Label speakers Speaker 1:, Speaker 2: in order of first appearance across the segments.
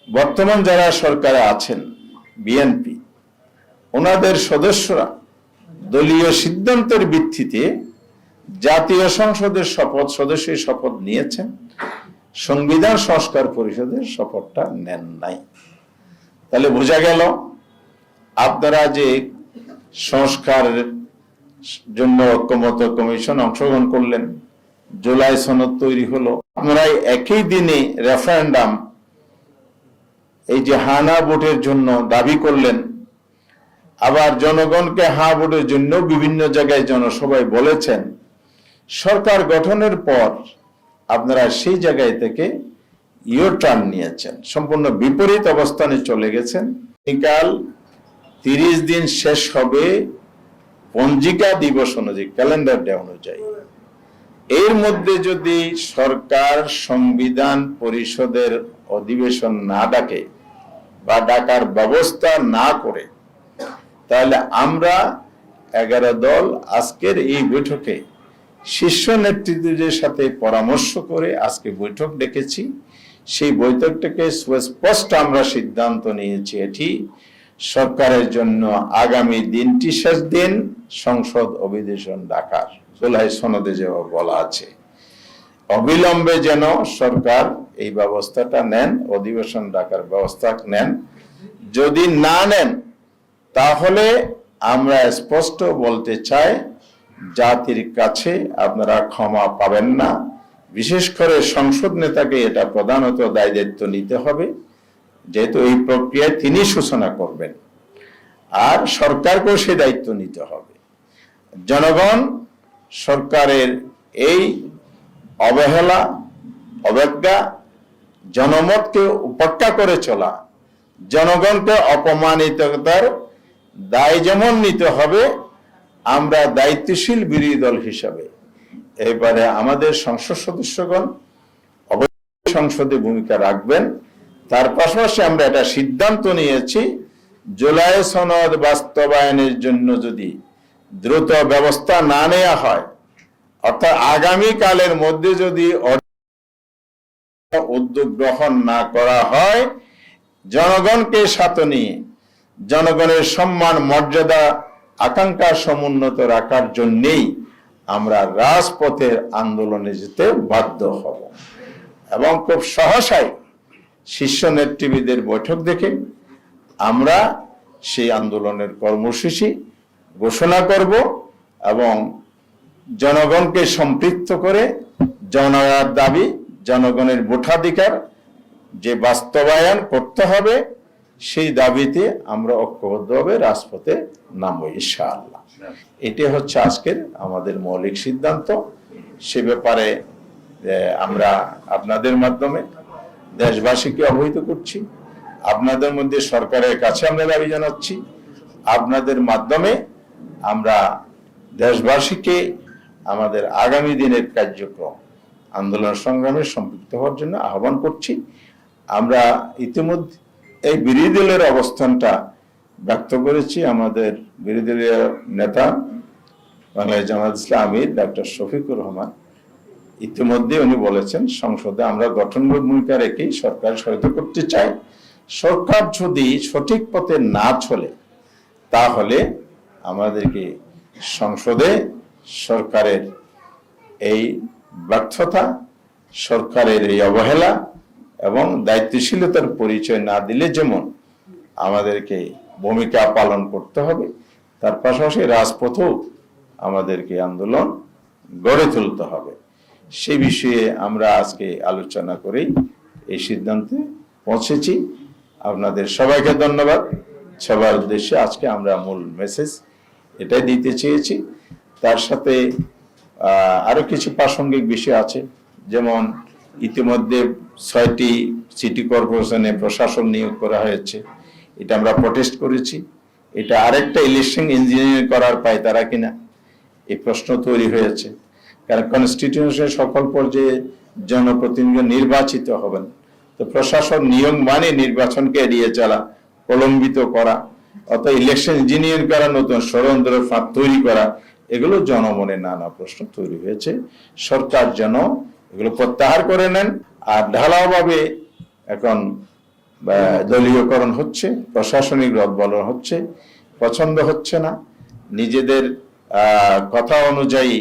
Speaker 1: বর্তমান যারা সরকারে আছেন বিএনপি, ওনাদের সদস্যরা দলীয় সিদ্ধান্তের ভিত্তিতে জাতীয় সংসদের সদস্যের শপথ নিয়েছেন, সংবিধান সংস্কার পরিষদের শপথটা নেন নাই। তাহলে বোঝা গেল আপনারা যে সংস্কারের জন্য ঐক্যমত্য কমিশন অংশগ্রহণ করলেন, জুলাই সনদ তৈরি হলো, আপনারা একই দিনে রেফারেন্ডাম এই যে হানা ভোটের জন্য দাবি করলেন, আবার জনগণকে হা ভোটের জন্য বিভিন্ন জায়গায় জনসভায় বলেছেন। সরকার গঠনের পর আপনারা সেই জায়গায় থেকে ইউ টার্ন নিয়েছেন, সম্পূর্ণ বিপরীত অবস্থানে চলে গেছেন। কাল 30 দিন শেষ হবে পঞ্জিকা দিবস অনুযায়ী, ক্যালেন্ডার ডে অনুযায়ী। এর মধ্যে যদি সরকার সংবিধান পরিষদের অধিবেশন না ডাকে বা ডাকার ব্যবস্থা না করে, তাহলে আমরা 11 দল আজকের এই বৈঠকে শীর্ষ নেতৃত্বের সাথে পরামর্শ করে আজকে বৈঠক ডেকেছি। সেই বৈঠকটাকে সুস্পষ্ট আমরা সিদ্ধান্ত নিয়েছি, এটি সরকারের জন্য আগামী দিনটি শেষ দিন সংসদ অধিবেশন ডাকার, জুলাই সনদে যেভাবে বলা আছে, অবিলম্বে যেন সরকার এই ব্যবস্থাটা নেন, অধিবেশন ডাকার ব্যবস্থা নেন। যদি না নেন তাহলে আমরা স্পষ্ট বলতে চাই, জাতির কাছে আপনারা ক্ষমা পাবেন না। বিশেষ করে সংসদ নেতাকে এটা প্রধানত দায়িত্ব নিতে হবে, যেহেতু এই প্রক্রিয়ায় তিনি সূচনা করবেন, আর সরকারকেও সে দায়িত্ব নিতে হবে। জনগণ সরকারের এই অবহেলা, অবজ্ঞা, জনমতকে উপেক্ষা করে চলা, জনগণকে অপমানিততার দায় যেমন নিতে হবে, আমরা দায়িত্বশীল বিরোধী দল হিসাবে এবারে আমাদের সংসদ সদস্যগণ অবশ্যই সংসদে ভূমিকা রাখবেন। তার পাশাপাশি আমরা এটা সিদ্ধান্ত নিয়েছি, জুলাই সনদ বাস্তবায়নের জন্য যদি দ্রুত ব্যবস্থা না নেওয়া হয়, অর্থাৎ আগামী কালের মধ্যে যদি উদ্যোগ গ্রহণ না করা হয়, জনগণকে সাথে নিয়ে জনগণের সম্মান, মর্যাদা, আকাঙ্ক্ষা সমুন্নত রাখার জন্যেই আমরা রাজপথের আন্দোলনে যেতে বাধ্য হব। এবং খুব সহসাই শীর্ষ নেতৃবৃন্দের বৈঠক দেখে আমরা সেই আন্দোলনের কর্মসূচি ঘোষণা করব এবং জনগণকে সম্পৃক্ত করে জনগণের দাবি, জনগণের ভোটাধিকার যে বাস্তবায়ন করতে হবে, সেই দাবিতে আমরা ঐক্যবদ্ধভাবে রাজপথে নামবো ইনশাআল্লাহ। এটি হচ্ছে আজকের আমাদের মৌলিক সিদ্ধান্ত। সে ব্যাপারে আমরা আপনাদের মাধ্যমে দেশবাসীকে অবহিত করছি, আপনাদের মধ্যে সরকারের কাছে আমরা দাবি জানাচ্ছি, আপনাদের মাধ্যমে আমরা দেশবাসীকে আমাদের আগামী দিনের কার্যক্রম, আন্দোলন সংগ্রামে সম্পৃক্ত হওয়ার জন্য আহ্বান করছি। আমরা ইতিমধ্যে এই বিরোধী দলের অবস্থানটা ব্যক্ত করেছি। আমাদের বিরোধী দলীয় নেতা বাংলাদেশ জামায়াত ইসলামী আমির ডক্টর শফিকুর রহমান ইতিমধ্যে উনি বলেছেন, সংসদে আমরা গঠনমূলক ভূমিকা রেখেই সরকার সহায়তা করতে চাই। সরকার যদি সঠিক পথে না চলে, তাহলে আমাদেরকে সংসদে সরকারের এই ব্যর্থতা, সরকারের এই অবহেলা এবং দায়িত্বশীলতার পরিচয় না দিলে যেমন আমাদেরকে ভূমিকা পালন করতে হবে, তার পাশাপাশি রাজপথেও আমাদেরকে আন্দোলন গড়ে তুলতে হবে। সেই বিষয়ে আমরা আজকে আলোচনা করেই এই সিদ্ধান্তে পৌঁছেছি। আপনাদের সবাইকে ধন্যবাদ। সবার উদ্দেশ্যে আজকে আমরা মূল মেসেজ এটাই দিতে চেয়েছি। তার সাথে আরো কিছু প্রাসঙ্গিক বিষয় আছে, যেমন ইতিমধ্যে 6টি সিটি কর্পোরেশনে প্রশাসন নিয়োগ করা হয়েছে, এটা আমরা প্রটেস্ট করেছি। এটা আরেকটা ইলেকশন ইঞ্জিনিয়ারিং করার পায় তারা কিনা, এই প্রশ্ন তৈরি হয়েছে। কারণ কনস্টিটিউশনের সকল পর্যায়ে জনপ্রতিনিধি নির্বাচিত হবেন, তো প্রশাসন নিয়োগ মানে নির্বাচনকে এড়িয়ে চলা, প্রলম্বিত করা, অর্থাৎ ইলেকশন ইঞ্জিনিয়ার করা, নতুন ষড়যন্ত্র ফাঁদ তৈরি করা, এগুলো জনমনে নানা প্রশ্ন তৈরি হয়েছে। সরকার যেন এগুলো প্রত্যাহার করে নেন আর ঢালাওভাবে এখন দলীয়করণ হচ্ছে, প্রশাসনিক রদবদল হচ্ছে, পছন্দ হচ্ছে না। নিজেদের কথা অনুযায়ী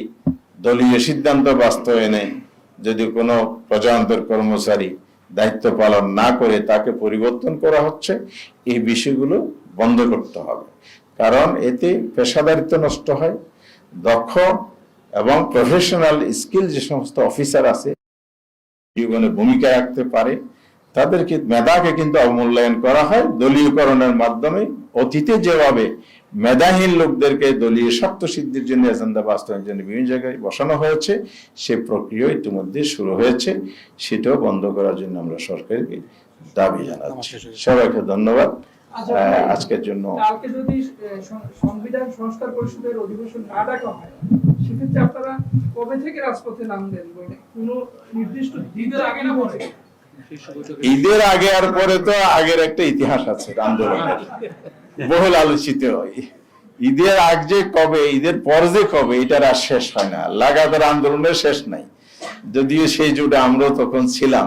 Speaker 1: দলীয় সিদ্ধান্ত বাস্তবায়নে যদি কোনো প্রজাতন্ত্র কর্মচারী দায়িত্ব পালন না করে তাকে পরিবর্তন করা হচ্ছে, এই বিষয়গুলো বন্ধ করতে হবে। কারণ এতে পেশাদারিত্ব নষ্ট হয়। দক্ষ এবং প্রফেশনাল স্কিল যে সমস্ত অফিসার আছে জীবনে ভূমিকা রাখতে পারে, তাদেরকে মেধাকে কিন্তু অবমূল্যায়ন করা হয় দলীয়করণের মাধ্যমে। অতীতে যেভাবে মেধাহীন লোকদেরকে দলীয় স্বার্থ সিদ্ধির জন্য এজেন্ডা বাস্তবায়নের জন্য বিভিন্ন জায়গায় বসানো হয়েছে, সে প্রক্রিয়া ইতিমধ্যে শুরু হয়েছে। সেটাও বন্ধ করার জন্য আমরা সরকারকে দাবি জানাচ্ছি। সবাইকে ধন্যবাদ আজকের জন্য।
Speaker 2: কালকে যদি সংবিধান সংস্কার পরিষদের অধিবেশন না ডাকা হয়, সেক্ষেত্রে আপনারা কবে থেকে রাজপথে নামবেন? কোনো নির্দিষ্ট ঈদের আগে না পরে?
Speaker 1: ঈদের আগে আর পরে তো আগের একটা ইতিহাস আছে আন্দোলনের, বহুল আলোচিত হয়। ঈদের আগ যে কবে, ঈদের পর যে কবে, এটার আর শেষ হয় না। লাগাতার আন্দোলনের শেষ নাই, যদিও সেই যুগে আমরাও তখন ছিলাম।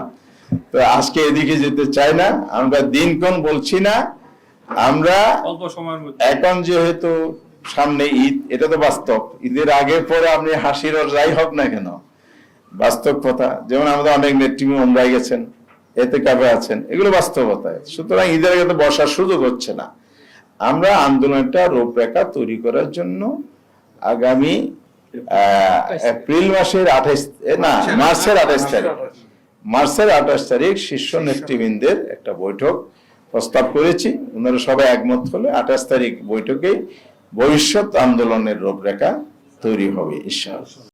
Speaker 1: তো আজকে এদিকে যেতে চাই না, আমরা দিনক্ষণ বলছি না। আমরা
Speaker 3: অল্প সময়ের মধ্যে
Speaker 1: এখন যেহেতু সামনে ঈদ, এটা তো বাস্তব। ঈদের আগে পরে আপনি হাসির যাই হোক না কেন, বাস্তব কথা। যেমন আমাদের অনেক নেতৃত্ব ওমরায় গেছেন, এতে কাবে আছেন, এগুলো বাস্তবতা। সুতরাং ঈদের আগে তো বসার সুযোগ হচ্ছে না। আমরা আন্দোলনটা রূপরেখা তৈরি করার জন্য আগামী এপ্রিল মাসের মার্চের 28 তারিখ শীর্ষ নেতৃবৃন্দের একটা বৈঠক প্রস্তাব করেছি। ওনারা সবাই একমত হলে 28 তারিখ বৈঠকে ভবিষ্যৎ আন্দোলনের রূপরেখা তৈরি হবে ইনশাআল্লাহ।